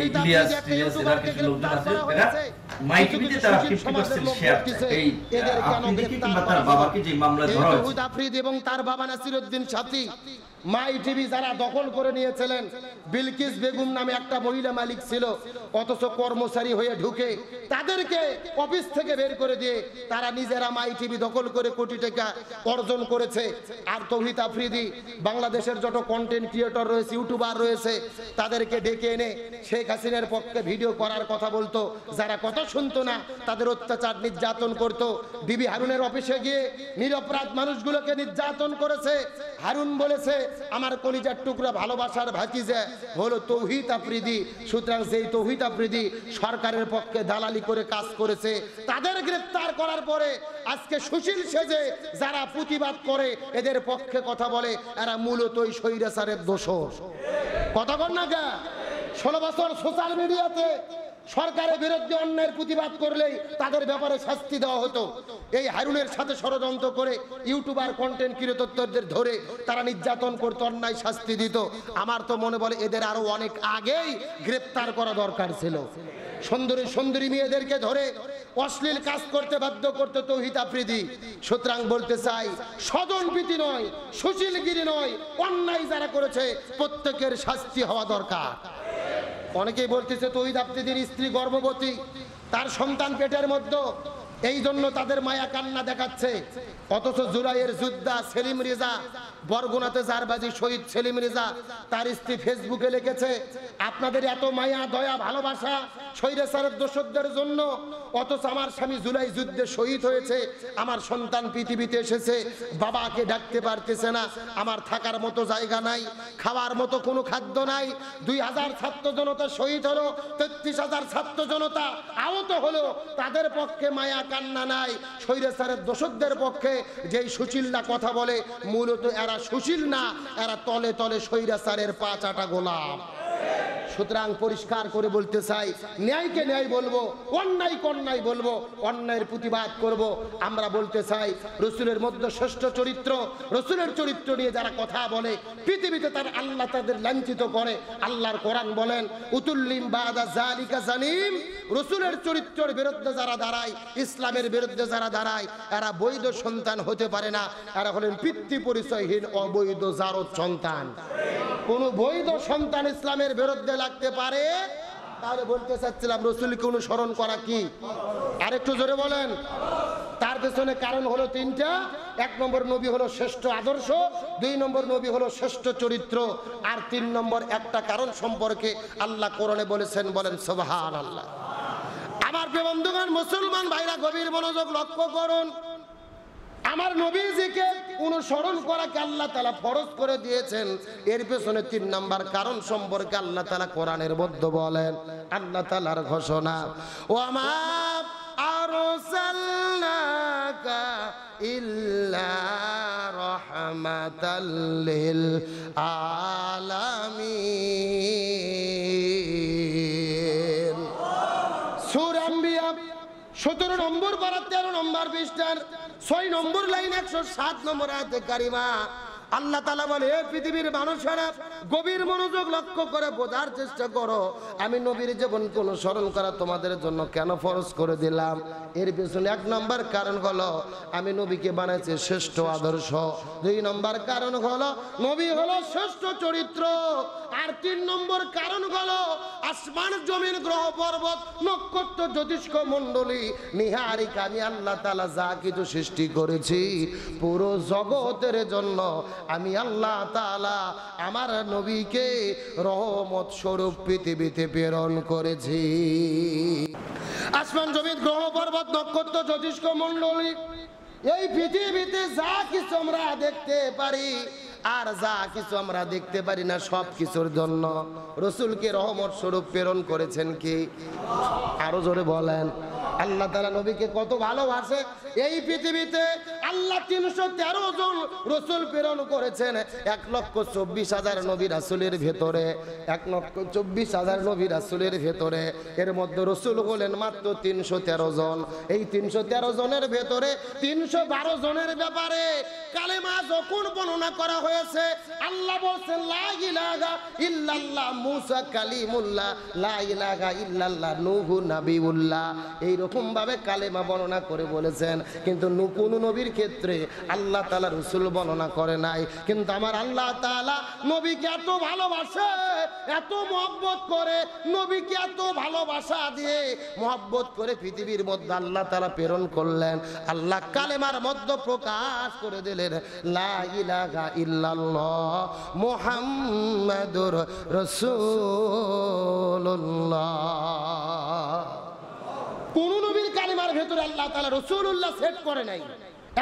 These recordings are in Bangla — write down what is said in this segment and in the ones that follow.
ইলিয়াস এরা কিছু লোকজন আছে এরা মাই টিভিতে তারা 50% শেয়ার এই আপনি কি কিংবা তার বাবাকে যে মামলা ধরা হয়েছে তৌহিদ আফ্রিদি এবং তার বাবা নাসিরউদ্দিন সাথী মাই টিভি যারা দখল করে নিয়েছিলেন, বিলকিস বেগম নামে একটা মহিলা মালিক ছিল, অথচ কর্মচারী হয়ে ঢুকে তাদেরকে অফিস থেকে বের করে দিয়ে তারা নিজেরা মাই টিভি দখল করে কোটি টাকা অর্জন করেছে। আর তৌহিদ আফ্রিদি বাংলাদেশের যত কন্টেন্ট ক্রিয়েটর রয়েছে, ইউটিউবার রয়েছে, তাদেরকে ডেকে এনে শেখ হাসিনার পক্ষে ভিডিও করার কথা বলতো। যারা কথা শুনতো না তাদের অত্যাচার নির্যাতন করতো। বিবি হারুনের অফিসে গিয়ে নিরপরাধ মানুষগুলোকে নির্যাতন করেছে। হারুন বলেছে আমার কলিজার টুকরা ভালোবাসার ভাতিজা হলো তৌহিদ আফ্রিদি। সুতরাং যেই তৌহিদ আফ্রিদি সরকারের পক্ষে দালালি করে কাজ করেছে, তাদের গ্রেফতার করার পরে আজকে সুশীল সেজে যারা প্রতিবাদ করে এদের পক্ষে কথা বলে, এরা মূলতই স্বৈরাচারের দোষর। কথা বল না গা। 16 বছর সোশ্যাল মিডিয়াতে সরকারের বিরুদ্ধে অন্যায়ের প্রতিবাদ করলেই তাদের ব্যাপারে শাস্তি দেওয়া হতো। এই হারুনের সাথে ষড়যন্ত্র করে ইউটিউবার কন্টেন্ট ক্রিয়েটরদের ধরে তারা নির্যাতন করতো, অন্যায় শাস্তি দিত। আমার তো মনে বলে এদের আরো অনেক আগেই গ্রেফতার করা দরকার ছিল। সুন্দরী সুন্দরী মেয়েদেরকে ধরে অশ্লীল কাজ করতে বাধ্য করতে তৌহিদ আফ্রিদি। সুতরাং বলতে চাই, স্বজনপ্রীতি নয়, সুশীলগিরি নয়, অন্যায় যারা করেছে প্রত্যেকের শাস্তি হওয়া দরকার। অনেকেই বলতেছে তৌহিদ আফ্রিদির স্ত্রী গর্ভবতী, তার সন্তান পেটের মধ্যে, এই জন্য তাদের মায়া কান্না দেখাচ্ছে। অথচ জুলাইয়ের যোদ্ধা সেলিম রেজা, বরগুনাতে জারবাজি শহীদ সেলিম রেজা, তার স্ত্রী ফেসবুকে লিখেছে আপনাদের এত মায়া দয়া ভালোবাসা স্বৈরাচারের দোষরদের জন্য, অথচ আমার স্বামী জুলাই যুদ্ধে শহীদ হয়েছে, আমার সন্তান পৃথিবীতে এসেছে, বাবাকে ডাকতে পারতেছে না, আমার থাকার মতো জায়গা নাই, খাওয়ার মতো কোনো খাদ্য নাই। 2000 ছাত্র জনতা শহীদ হলো, 33,000 ছাত্র জনতা আহত হলো, তাদের পক্ষে মায়া কান্না নাই। স্বৈরাচারের দোষরদের পক্ষে যেই সুশীলরা কথা বলে, মূলত এরা সুশীল না, এরা তলে তলে স্বৈরাচারের পা চাটা গোলাম। সুতরাং পরিষ্কার করে বলতে চাই, ন্যায়কে ন্যায় বলবো, অন্যায়কে অন্যায় বলবো, অন্যায়ের প্রতিবাদ করব। আমরা বলতে চাই রসুলের মধ্যে শ্রেষ্ঠ চরিত্র, রসুলের চরিত্র নিয়ে যারা কথা বলে পৃথিবীতে তার আল্লাহ তাদের লাঞ্ছিত করে। আল্লাহর কোরআন বলেন উতুল্লিম বাদা জালিকা জানিম, রসুলের চরিত্রের বিরুদ্ধে যারা দাঁড়ায়, ইসলামের বিরুদ্ধে যারা দাঁড়ায়, এরা বৈধ সন্তান হতে পারে না, এরা হলেন পিতৃ পরিচয়হীন অবৈধ জারদ সন্তান। কোন বৈধ সন্তান ইসলামের বিরুদ্ধে লাগতে পারে? তাহলে বলতে চাচ্ছিলাম রসুলকে অনুসরণ করা কি? আরেকটু জোরে বলেন। তার পেছনে কারণ হলো 3টা। 1 নম্বর নবী হলো শ্রেষ্ঠ আদর্শ, 2 নম্বর নবী হলো শ্রেষ্ঠ চরিত্র, আর 3 নম্বর একটা কারণ সম্পর্কে আল্লাহ কোরআনে বলেছেন, বলেন সুবহানাল্লাহ। আমার প্রিয় বন্ধুগণ, মুসলমান ভাইরা গভীর মনোযোগ লক্ষ্য করুন। আমার নবীজিকে অনুসরণ করাকে আল্লাহ তাআলা ফরজ করে দিয়েছেন। এর পেছনে 3 নাম্বার কারণ সম্পর্কে আল্লাহ তাআলা কোরআনের মধ্যে বলেন। আল্লাহ তাআলার ঘোষণা, ওয়ামা আরসালনাকা ইল্লা রাহমাতাল লিল আলামিন। সূরা আম্বিয়া 17 নম্বর পারা 13 নম্বর পৃষ্ঠার 6 নম্বর লাইন 107 নম্বর আয়াতে কারিমা আল্লাহ তাআলা বলে, হে পৃথিবীর মানুষেরা গভীর মনোযোগ লক্ষ্য করে বোঝার চেষ্টা করো, আমি নবীর জীবনকে অনুসরণ করা তোমাদের জন্য কেন ফরজ করে দিলাম। এর পেছনে 1 নম্বর কারণ হলো আমি নবীকে বানাইছি শ্রেষ্ঠ আদর্শ, 2 নম্বর কারণ হলো নবী হলো শ্রেষ্ঠ চরিত্র, আর 3 নম্বর কারণ হলো আসমান জমিন গ্রহ পর্বত নক্ষত্র জ্যোতিষ্ক মণ্ডলী নিহারিক আমি আল্লাহ তাআলা যা কিছু সৃষ্টি করেছি পুরো জগতের জন্য আমি আল্লাহ তাআলা আমার নবীকে রহমত স্বরূপ পৃথিবীতে প্রেরণ করেছি। আসমান জমিন গ্রহ পর্বত নক্ষত্র জ্যোতিষ্ক মণ্ডলী, এই পৃথিবীতে যা কিছু আমরা দেখতে পারি আর যা কিছু আমরা দেখতে পারি না, সব কিছুর জন্য রসুলকে রহমত স্বরূপ প্রেরণ করেছেন কি? আরো জোরে বলেন। আল্লাহ তাআলা নবীকে কত ভালোবাসে। এই পৃথিবীতে আল্লাহ 313 জন রাসূল প্রেরণ করেছেন 1,24,000 নবী রাসূলের ভেতরে, 1,24,000 নবী রাসূলের ভেতরে এর মধ্যে রাসূল হলেন মাত্র 313 জন। এই 313 জনের ভেতরে 312 জনের ব্যাপারে কালেমা যখন বর্ণনা করা হয়েছে, আল্লাহ বলেন লা ইলাহা ইল্লাল্লাহ মুসা কালিমুল্লাহ, লা ইলাহা ইল্লাল্লাহ নূহু নাবিউল্লাহ, এই রকম ভাবে কালেমা বর্ণনা করে বলেছেন। কিন্তু কোন নবীর ক্ষেত্রে আল্লাহ তাআলা রাসূল বর্ণনা করে নাই। কিন্তু আমার আল্লাহ তাআলা নবীকে এত ভালোবাসে, এত মহব্বত করে, নবীকে এত ভালোবাসা দিয়ে মহব্বত করে পৃথিবীর মধ্যে আল্লাহ তাআলা প্রেরণ করলেন। আল্লাহ কালেমার মধ্যে প্রকাশ করে দিলেন লা ইলাহা ইল্লাল্লাহ মুহাম্মাদুর রাসূলুল্লাহ। কোন নবীর কালেমার ভেতরে আল্লাহ তাআলা রাসূলুল্লাহ সেট করে নাই,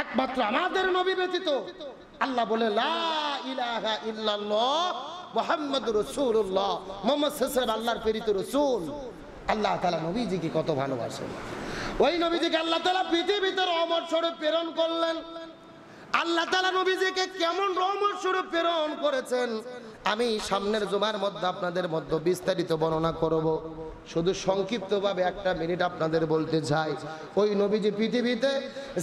একমাত্র আমাদের নবী ব্যতীত। আল্লাহ বলে লা ইলাহা ইল্লাল্লাহ মুহাম্মাদুর রাসূলুল্লাহ, মুহাম্মদ সাল্লাল্লাহু আলাইহি ওয়াসাল্লাম আল্লাহর প্রেরিত রাসূল। আল্লাহ তাআলা নবীজিকে কত ভালোবাসেন। ওই নবীজিকে আল্লাহ তাআলা পৃথিবীতে রহমত স্বরূপ প্রেরণ করলেন। আল্লাহ তাআলা নবীজিকে কেমন রহমত স্বরূপ প্রেরণ করেছেন আমি সামনের জুমার মধ্যে আপনাদের মধ্যে বিস্তারিত বর্ণনা করব। শুধু সংক্ষিপ্তভাবে 1 মিনিট আপনাদের বলতে চাই, ওই নবীজি পৃথিবীতে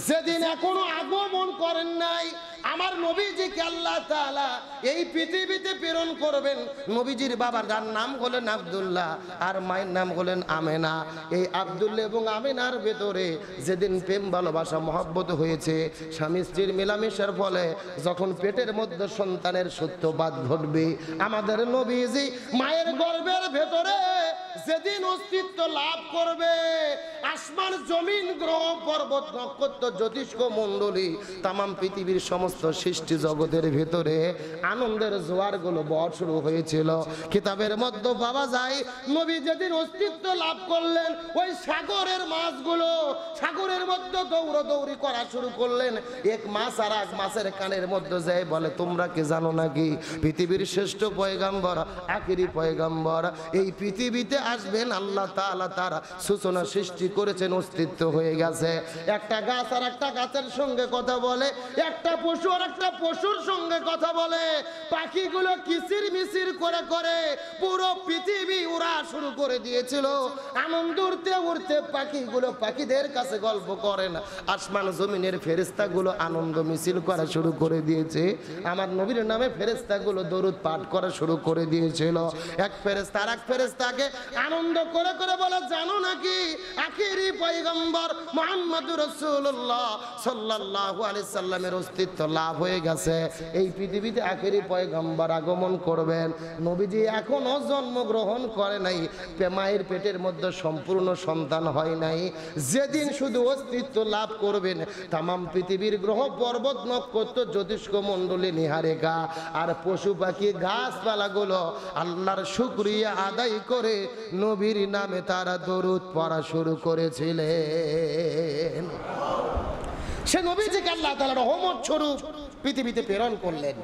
যেদিন এখনো আগমন করেন নাই, আমার নবীজিকে আল্লাহ তাআলা এই পৃথিবীতে প্রেরণ করবেন। নবীজির বাবার নাম হলেন আব্দুল্লাহ আর মায়ের নাম হলেন আমেনা। এই আব্দুল্লাহ এবং আমেনার ভেতরে যেদিন প্রেম ভালোবাসা মহব্বত হয়েছে, স্বামী স্ত্রীর মেলামেশার ফলে যখন পেটের মধ্যে সন্তানের সত্যবাদ ঘটবে, আমাদের নবীজি মায়ের গর্ভের ভেতরে যেদিন অস্তিত্ব লাভ করবে, আসমান জমিন গ্রহ পর্বত নক্ষত্র জ্যোতিষ্ক মণ্ডলী তামাম পৃথিবীর সমস্ত সৃষ্টি জগতের ভেতরে আনন্দের জোয়ার গুলো বড় শুরু হয়েছিল। কিতাবের মধ্যে পাওয়া যায় নবী যেদিন অস্তিত্ব লাভ করলেন, ওই সাগরের মাছগুলো সাগরের মধ্যে দৌড়াদৌড়ি করা শুরু করলেন। এক মাছ আর এক মাছের কানের মধ্যে যায় বলে, তোমরা কি জানো নাকি পৃথিবীর শ্রেষ্ঠ পয়গাম্বর আখিরি পয়গাম্বর এই পৃথিবীতে আসবেন? আল্লাহ তাআলা তার সূচনা সৃষ্টি করেছেন, অস্তিত্ব হয়ে গেছে। একটা গাছ আর একটা গাছের সঙ্গে কথা বলে, একটা পশু আর একটা পশুর সঙ্গে কথা বলে, পাখিগুলো কিচির মিচির করে করে পুরো পৃথিবী উড়া শুরু করে দিয়েছিল। আনন্দ উড়তে উড়তে পাখিগুলো পাখিদের কাছে গল্প করেন, আসমান জমিনের ফেরেশতাগুলো আনন্দ মিছিল করা শুরু করে দিয়েছে। আমার নবীর নামে ফেরেশতাগুলো দরুদ পাঠ করা শুরু করে দিয়েছিল। এক ফেরেশতা আর এক ফেরেশতাকে আনন্দ করে করে বলে, জানো নাকি আখিরি পয়গম্বর মুহাম্মদুর রাসূলুল্লাহ সাল্লাল্লাহু আলাইহি সাল্লামের অস্তিত্ব লাভ হয়ে গেছে, এই পৃথিবীতে আখিরি পয়গম্বর আগমন করবেন। নবীজি এখনো জন্মগ্রহণ করে নাই, মায়ের পেটের মধ্যে সম্পূর্ণ সন্তান হয় নাই। যেদিন শুধু অস্তিত্ব লাভ করবেন, তামাম পৃথিবীর গ্রহ পর্বত নক্ষত্র জ্যোতিষ্ক মণ্ডলী নিহারেকা আর পশু পাখি গাছপালাগুলো আল্লাহর শুকরিয়া আদায় করে নবীর নামে তারা দরুদ পড়া শুরু করেছিলেন। সে নবীজিকে আল্লাহ তাআলা রহমত স্বরূপ পৃথিবীতে প্রেরণ করলেন।